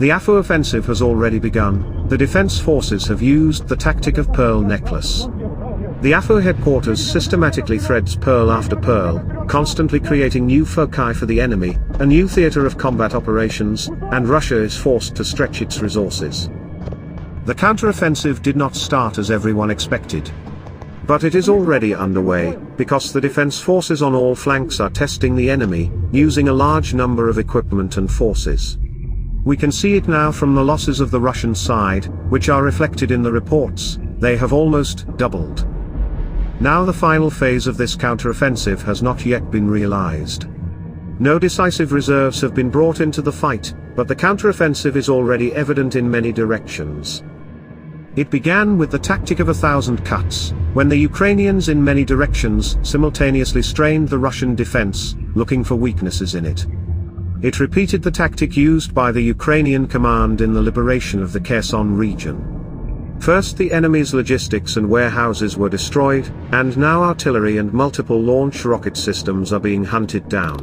The AFU offensive has already begun. The defense forces have used the tactic of pearl necklace. The AFU headquarters systematically threads pearl after pearl, constantly creating new foci for the enemy, a new theater of combat operations, and Russia is forced to stretch its resources. The counteroffensive did not start as everyone expected. But it is already underway, because the defense forces on all flanks are testing the enemy, using a large number of equipment and forces. We can see it now from the losses of the Russian side, which are reflected in the reports. They have almost doubled. Now the final phase of this counteroffensive has not yet been realized. No decisive reserves have been brought into the fight, but the counteroffensive is already evident in many directions. It began with the tactic of 1,000 cuts, when the Ukrainians in many directions simultaneously strained the Russian defense, looking for weaknesses in it. It repeated the tactic used by the Ukrainian command in the liberation of the Kherson region. First the enemy's logistics and warehouses were destroyed, and now artillery and multiple launch rocket systems are being hunted down.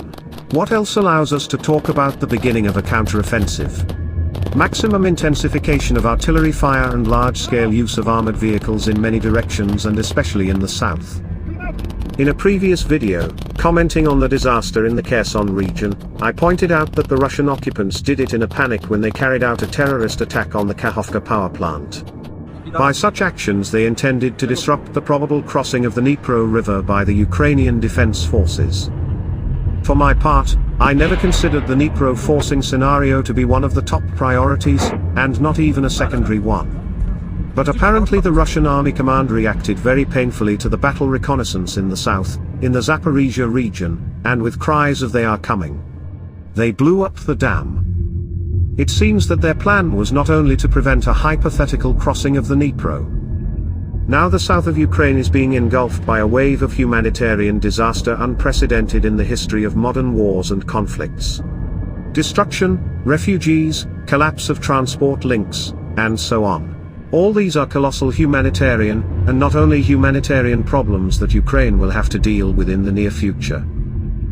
What else allows us to talk about the beginning of a counteroffensive? Maximum intensification of artillery fire and large-scale use of armored vehicles in many directions and especially in the south. In a previous video, commenting on the disaster in the Kherson region, I pointed out that the Russian occupants did it in a panic when they carried out a terrorist attack on the Kakhovka power plant. By such actions they intended to disrupt the probable crossing of the Dnipro River by the Ukrainian defense forces. For my part, I never considered the Dnipro forcing scenario to be one of the top priorities, and not even a secondary one. But apparently the Russian army command reacted very painfully to the battle reconnaissance in the south, in the Zaporizhia region, and with cries of "they are coming." They blew up the dam. It seems that their plan was not only to prevent a hypothetical crossing of the Dnipro. Now the south of Ukraine is being engulfed by a wave of humanitarian disaster unprecedented in the history of modern wars and conflicts. Destruction, refugees, collapse of transport links, and so on. All these are colossal humanitarian, and not only humanitarian problems that Ukraine will have to deal with in the near future.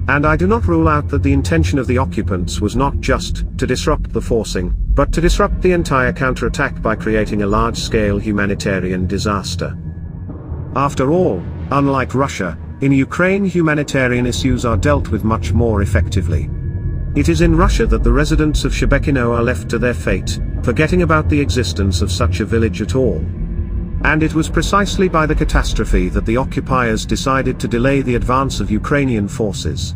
And I do not rule out that the intention of the occupants was not just to disrupt the forcing, but to disrupt the entire counterattack by creating a large-scale humanitarian disaster. After all, unlike Russia, in Ukraine humanitarian issues are dealt with much more effectively. It is in Russia that the residents of Shebekino are left to their fate, forgetting about the existence of such a village at all. And it was precisely by the catastrophe that the occupiers decided to delay the advance of Ukrainian forces.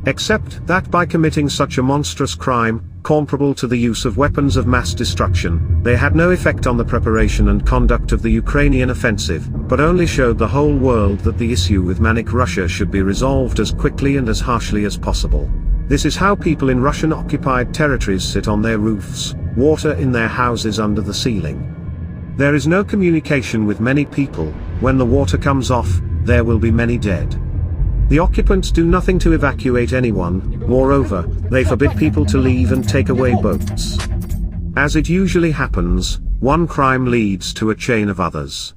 Except that by committing such a monstrous crime, comparable to the use of weapons of mass destruction, they had no effect on the preparation and conduct of the Ukrainian offensive, but only showed the whole world that the issue with Manic Russia should be resolved as quickly and as harshly as possible. This is how people in Russian-occupied territories sit on their roofs, water in their houses under the ceiling. There is no communication with many people. When the water comes off, there will be many dead. The occupants do nothing to evacuate anyone. Moreover, they forbid people to leave and take away boats. As it usually happens, one crime leads to a chain of others.